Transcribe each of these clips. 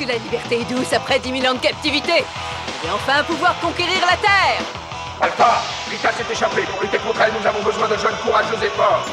que la liberté est douce après 10 000 ans de captivité. Et enfin pouvoir conquérir la Terre. Alpha, Rita s'est échappée. Pour lutter contre elle, nous avons besoin de jeunes courageux et forts.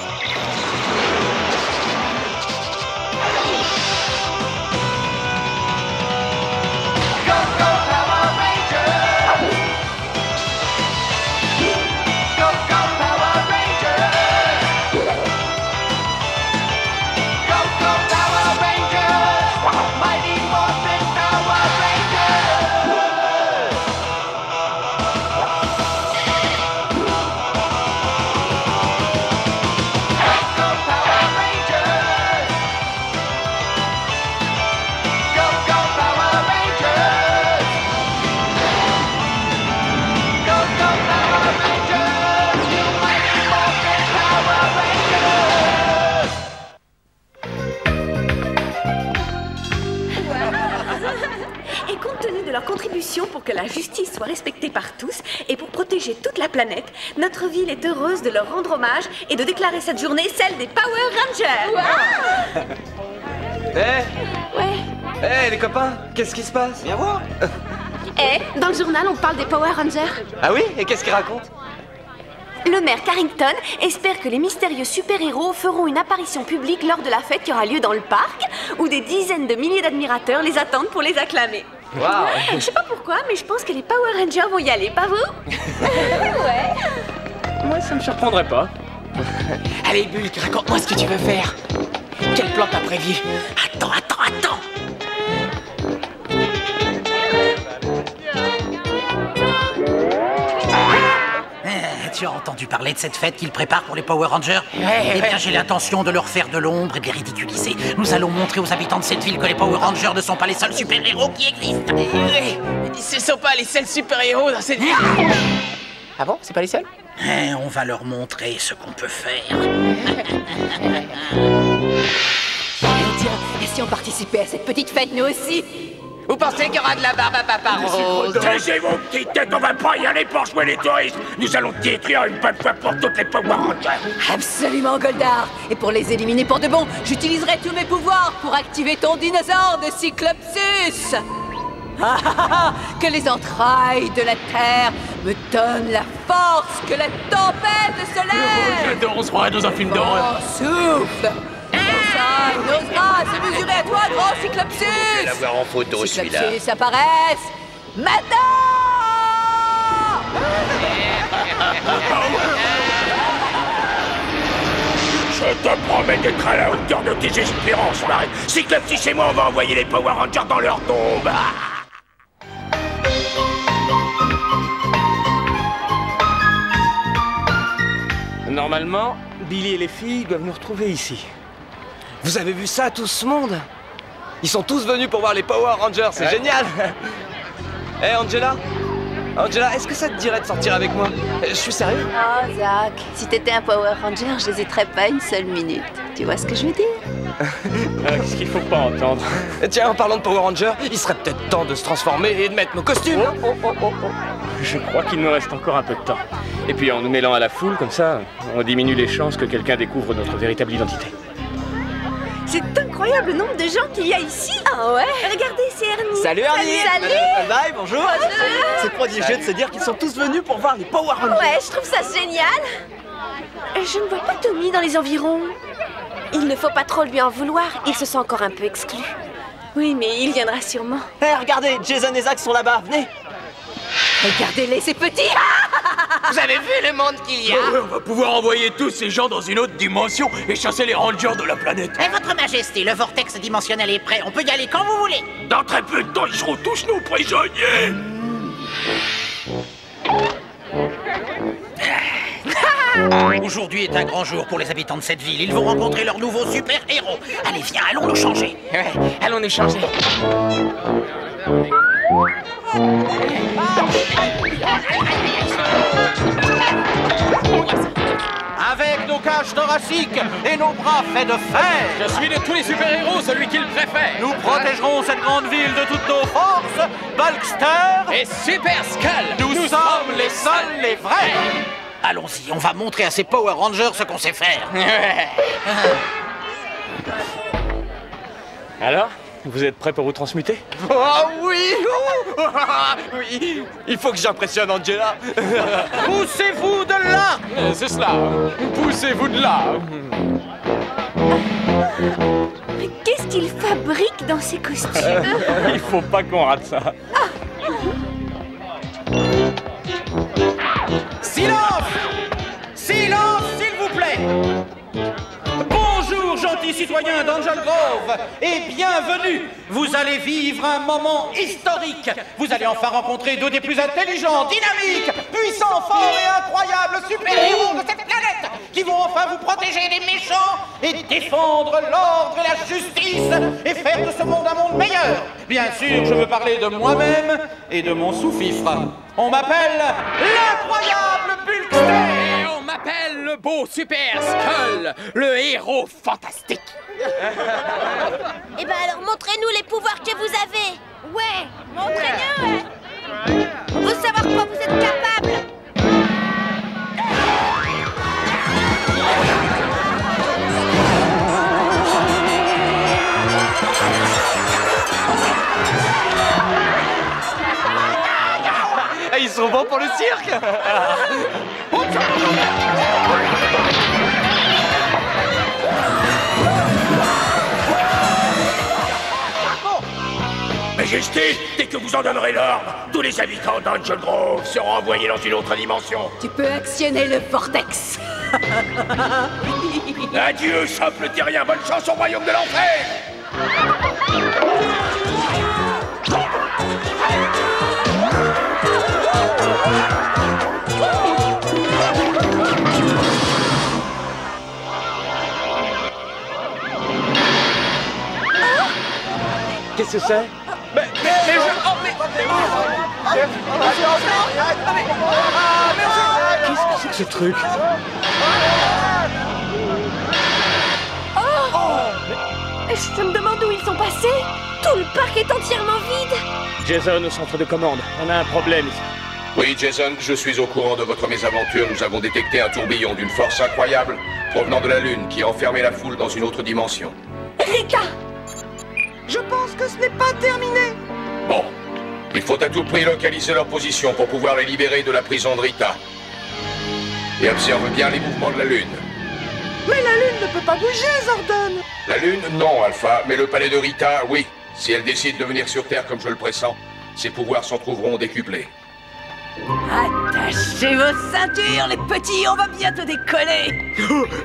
Pour que la justice soit respectée par tous et pour protéger toute la planète, notre ville est heureuse de leur rendre hommage et de déclarer cette journée celle des Power Rangers. Hé, les copains, qu'est-ce qui se passe? Viens voir. Dans le journal, on parle des Power Rangers. Ah oui? Et qu'est-ce qu'ils racontent? Le maire Carrington espère que les mystérieux super-héros feront une apparition publique lors de la fête qui aura lieu dans le parc, où des dizaines de milliers d'admirateurs les attendent pour les acclamer. Wow. Je sais pas pourquoi, mais je pense que les Power Rangers vont y aller, pas vous? Ouais. Moi, ça me surprendrait pas. Allez, Bulk, raconte-moi ce que tu veux faire. Quel plan t'as prévu? Attends. Tu as entendu parler de cette fête qu'ils préparent pour les Power Rangers? Eh bien, j'ai l'intention de leur faire de l'ombre et de les ridiculiser. Nous allons montrer aux habitants de cette ville que les Power Rangers ne sont pas les seuls super-héros qui existent. Ce sont pas les seuls super-héros dans cette ville. Ah bon? C'est pas les seuls? On va leur montrer ce qu'on peut faire. Tiens, et si on participait à cette petite fête, nous aussi? Vous pensez qu'il y aura de la barbe à papa rose? Taisez vos petites têtes, on va pas y aller pour jouer les touristes. Nous allons détruire une bonne fois pour toutes les Power Rangers. Absolument, Goldar. Et pour les éliminer pour de bon, j'utiliserai tous mes pouvoirs pour activer ton dinosaure de Cyclopsus. Que les entrailles de la Terre me donnent la force que la tempête se lève. J'adore, on se croirait dans un film d'horreur. Souffle. Personne n'osera se mesurer à toi, grand Cyclopsus. Je vais l'avoir en photo, celui-là. Cyclopsus apparaisse maintenant. Je te promets d'être à la hauteur de tes espérances, Marine. Cyclopsis et moi, on va envoyer les Power Rangers dans leur tombe. Normalement, Billy et les filles doivent nous retrouver ici. Vous avez vu ça, tout ce monde? Ils sont tous venus pour voir les Power Rangers, c'est génial. Hé, Angela, est-ce que ça te dirait de sortir avec moi? Je suis sérieux. Oh, Zach, si t'étais un Power Ranger, j'hésiterais pas une seule minute. Tu vois ce que je veux dire? Qu'est-ce qu'il faut pas entendre? Tiens, en parlant de Power Rangers, il serait peut-être temps de se transformer et de mettre nos costumes. Je crois qu'il nous reste encore un peu de temps. Et puis en nous mêlant à la foule, comme ça, on diminue les chances que quelqu'un découvre notre véritable identité. C'est incroyable le nombre de gens qu'il y a ici. Ah ouais? Regardez, c'est Ernie. Salut Ernie. Salut. Bye, bonjour. C'est prodigieux de se dire qu'ils sont tous venus pour voir les Power Rangers. Ouais, je trouve ça génial. Je ne vois pas Tommy dans les environs. Il ne faut pas trop lui en vouloir, il se sent encore un peu exclu. Oui, mais il viendra sûrement. Hé, regardez, Jason et Zach sont là-bas, venez. Regardez-les, ces petits. Vous avez vu le monde qu'il y a? On va pouvoir envoyer tous ces gens dans une autre dimension et chasser les Rangers de la planète. Et votre majesté, le vortex dimensionnel est prêt. On peut y aller quand vous voulez. Dans très peu de temps, ils seront tous nos prisonniers. Aujourd'hui est un grand jour pour les habitants de cette ville. Ils vont rencontrer leur nouveau super-héros. Allez, viens, allons nous changer. Ouais, allons nous changer. Avec nos cages thoraciques et nos bras faits de fer, Je suis de tous les super-héros celui qu'ils préfèrent. nous protégerons cette grande ville de toutes nos forces. Bulkster, Et Super Skull, nous sommes les seuls, les vrais. Allons-y, on va montrer à ces Power Rangers ce qu'on sait faire. Alors, Vous êtes prêts pour vous transmuter? Oh oui! Oui! Il faut que j'impressionne Angela! Poussez-vous de là! C'est cela! Poussez-vous de là! Mais qu'est-ce qu'il fabrique dans ces costumes? Il faut pas qu'on rate ça. Silence! Silence, s'il vous plaît! Bonjour, gentils citoyens d'Angel Grove, et bienvenue! Vous allez vivre un moment historique. Vous allez enfin rencontrer deux des plus intelligents, dynamiques, puissants, forts et incroyables super-héros de cette planète, qui vont enfin vous protéger des méchants et défendre l'ordre et la justice, et faire de ce monde un monde meilleur. Bien sûr, je veux parler de moi-même et de mon sous-fifre. On m'appelle l'incroyable Bulkster! Et on m'appelle le beau Super Skull, le héros fantastique. Eh ben alors, montrez-nous les pouvoirs que vous avez. Ouais, montrez-nous. On veut savoir quoi vous êtes capable. Ils sont bons pour le cirque! Majesté, dès que vous en donnerez l'ordre, tous les habitants d'Angel Grove seront envoyés dans une autre dimension. Tu peux actionner le vortex. Adieu, simple terrien, bonne chance au royaume de l'enfer! Qu'est-ce que c'est? Qu'est-ce que c'est que ce truc? Je me demande où ils sont passés. Tout le parc est entièrement vide. Jason au centre de commande. On a un problème ici. Oui, Jason, je suis au courant de votre mésaventure. Nous avons détecté un tourbillon d'une force incroyable provenant de la Lune qui a enfermé la foule dans une autre dimension. Rita! Je pense que ce n'est pas terminé. Bon, il faut à tout prix localiser leur position pour pouvoir les libérer de la prison de Rita. Et observe bien les mouvements de la Lune. Mais la Lune ne peut pas bouger, Zordon. La Lune, non, Alpha, mais le palais de Rita, oui. Si elle décide de venir sur Terre comme je le pressens, ses pouvoirs s'en trouveront décuplés. Attachez vos ceintures, les petits, on va bientôt décoller.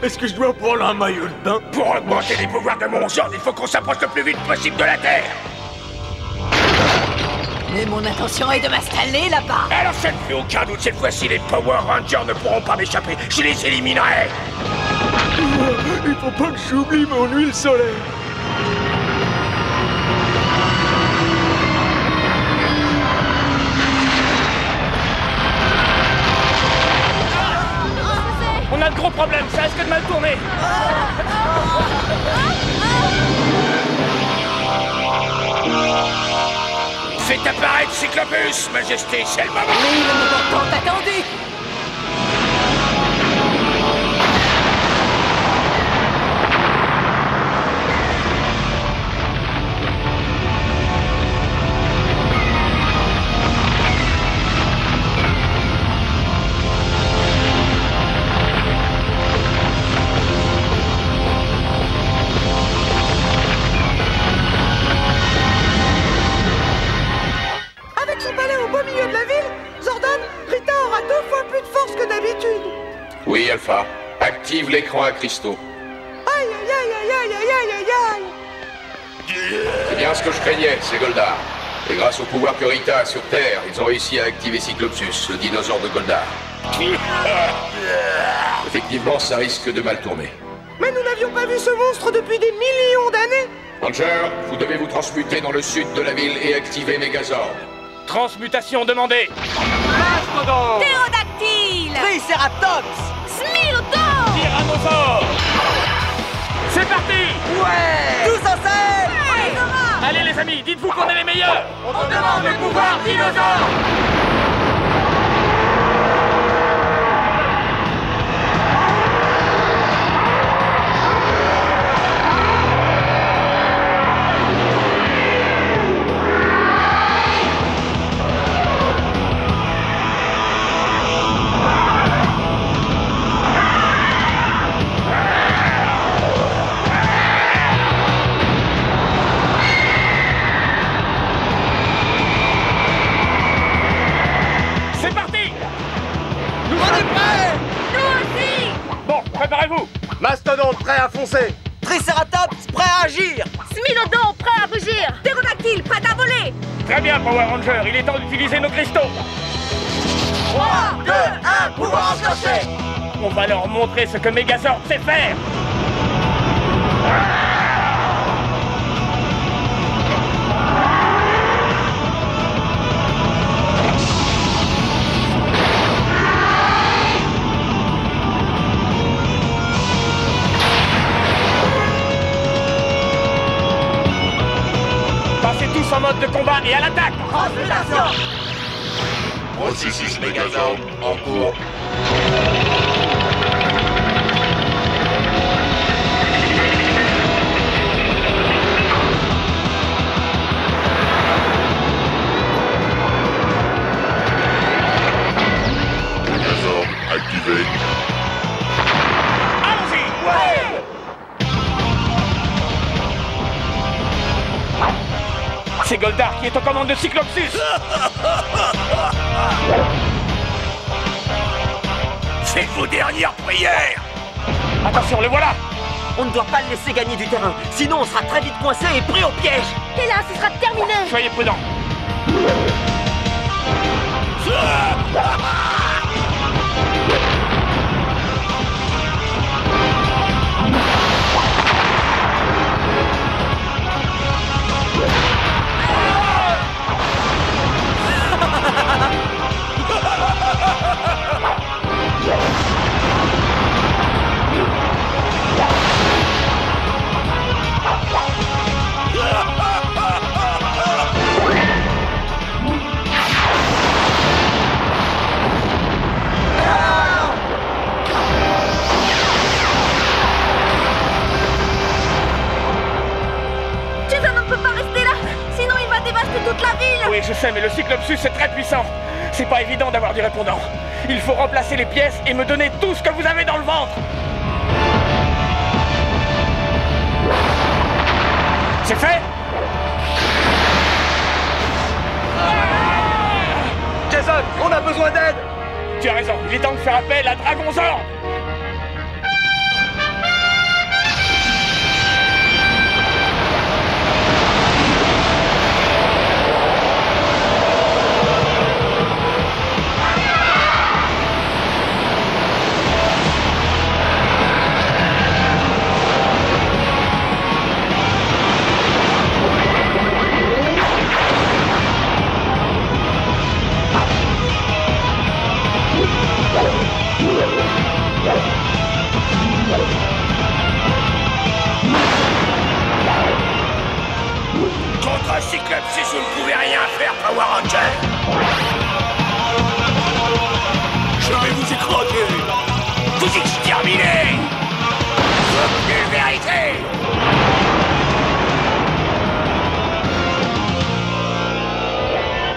Est-ce que je dois prendre un maillot de bain? Pour augmenter les pouvoirs de mon Zord, il faut qu'on s'approche le plus vite possible de la Terre. Mais mon intention est de m'installer là-bas. Alors ça ne fait aucun doute, cette fois-ci, les Power Rangers ne pourront pas m'échapper. Je les éliminerai. Il faut pas que j'oublie mon huile solaire. On a de gros problèmes, ça risque de mal tourner. Faites apparaître Cyclopus, Majesté, c'est le moment. Oui, le moment tant attendu. Avec son palais au beau milieu de la ville, Zordon, Rita aura 2 fois plus de force que d'habitude. Oui, Alpha. Active l'écran à cristaux. Aïe, aïe, aïe, aïe, aïe, aïe, aïe, aïe. C'est bien ce que je craignais, c'est Goldar. Et grâce au pouvoir que Rita a sur Terre, ils ont réussi à activer Cyclopsus, le dinosaure de Goldar. Effectivement, ça risque de mal tourner. Mais nous n'avions pas vu ce monstre depuis des millions d'années. Ranger, vous devez vous transmuter dans le sud de la ville et activer Megazord. Transmutation demandée. Mastodon. Ptérodactyle! Triceratops. Smilodon! Tyrannosaure. C'est parti. Ouais. Tous en scène. On les aura! Allez les amis, dites-vous qu'on est les meilleurs. On demande le pouvoir dinosaure. Triceratops, prêt à agir. Smilodon, prêt à rugir. Ptérodactyle, prêt à voler. Très bien, Power Ranger, il est temps d'utiliser nos cristaux. 3, 2, 1, pouvoir enclenché. On va leur montrer ce que Megazord sait faire. Passez tous en mode de combat et à l'attaque. Transmutation. Processus Megazord en cours. Megazord activé. Allons-y. Ouais. C'est Goldar qui est aux commandes de Cyclopsus. Faites vos dernières prières. Attention, le voilà. On ne doit pas le laisser gagner du terrain, sinon on sera très vite coincé et pris au piège. Et là, ce sera terminé. Soyez prudents. Jason ne peut pas rester là, sinon il va dévaster toute la ville. Oui, je sais, mais le Cyclopsus est très puissant. C'est pas évident d'avoir du répondant. Il faut remplacer les pièces et me donner tout ce que vous avez dans le ventre. C'est fait? Jason, on a besoin d'aide. Tu as raison, il est temps de faire appel à Dragonzord. Contre Cyclopsus, vous ne pouvez rien faire, Power Ranger. Je vais vous écraser. Vous exterminer. Vous pulvériser.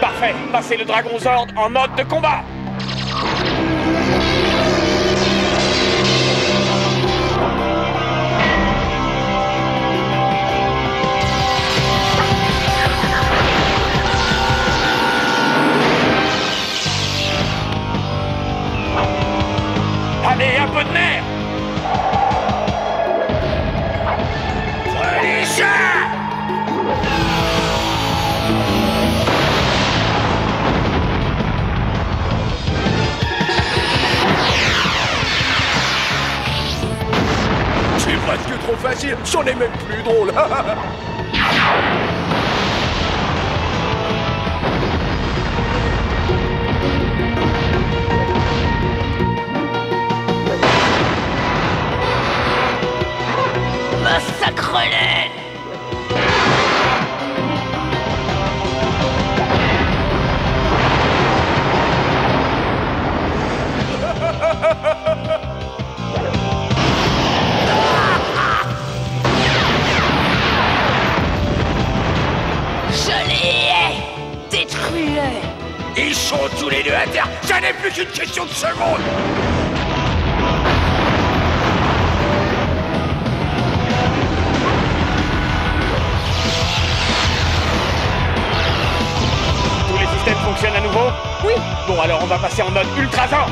Parfait, passez le Dragonzord en mode de combat. Allez, un peu de nerf. Prenez ça. C'est presque trop facile, c'en est même plus drôle. Massacre-les! Je les hais! Détruis-les! Ils sont tous les deux à terre, ça n'est plus qu'une question de secondes. Tous les systèmes fonctionnent à nouveau? Oui. Bon, alors on va passer en mode Ultrazord.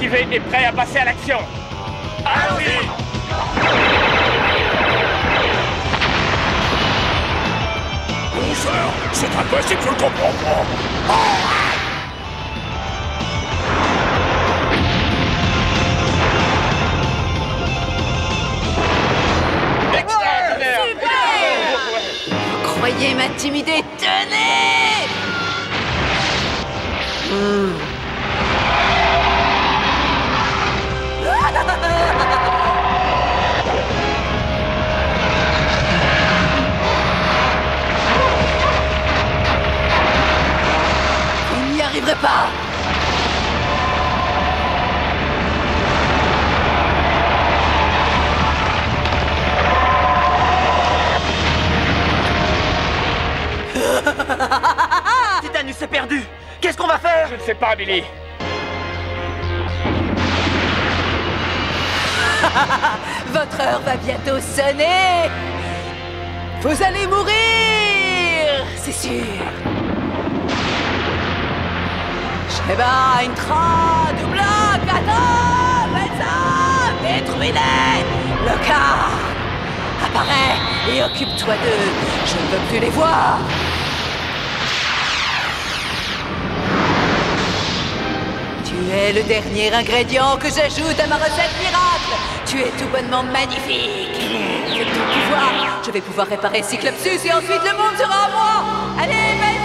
activé et prêt à passer à l'action. Allons-y! C'est impossible, je le comprends pas. Vous croyez m'intimider? Tenez! Vous n'y arriverez pas! Titanus est perdu. Qu'est-ce qu'on va faire? Je ne sais pas, Billy. Votre heure va bientôt sonner! Vous allez mourir! C'est sûr! Sheba, Intra, Doubloc, Atom, Elsa, détruis-les! Loka, apparaît et occupe-toi d'eux! Je ne veux plus les voir! Tu es le dernier ingrédient que j'ajoute à ma recette miracle. Tu es tout bonnement magnifique. Avec ton pouvoir, je vais pouvoir réparer Cyclopsus et ensuite le monde sera à moi. Allez, vas-y!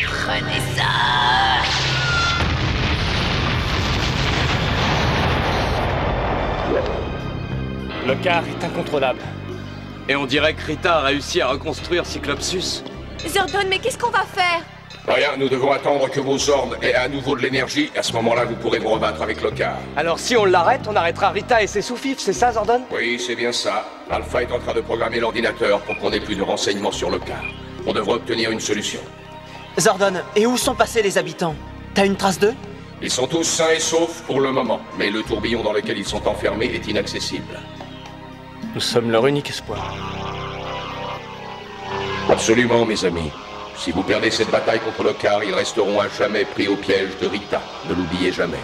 Prenez ça! Le car est incontrôlable. Et on dirait que Rita a réussi à reconstruire Cyclopsus. Zordon, mais qu'est-ce qu'on va faire? Rien, nous devons attendre que vos ordres aient à nouveau de l'énergie. À ce moment-là, vous pourrez vous rebattre avec Loka. Alors si on l'arrête, on arrêtera Rita et ses sous-fifs, c'est ça, Zordon? Oui, c'est bien ça. Alpha est en train de programmer l'ordinateur pour qu'on ait plus de renseignements sur Loka. On devrait obtenir une solution. Zordon, et où sont passés les habitants? T'as une trace d'eux? Ils sont tous sains et saufs pour le moment, mais le tourbillon dans lequel ils sont enfermés est inaccessible. Nous sommes leur unique espoir. Absolument, mes amis. Si vous perdez cette bataille contre le car, ils resteront à jamais pris au piège de Rita. Ne l'oubliez jamais.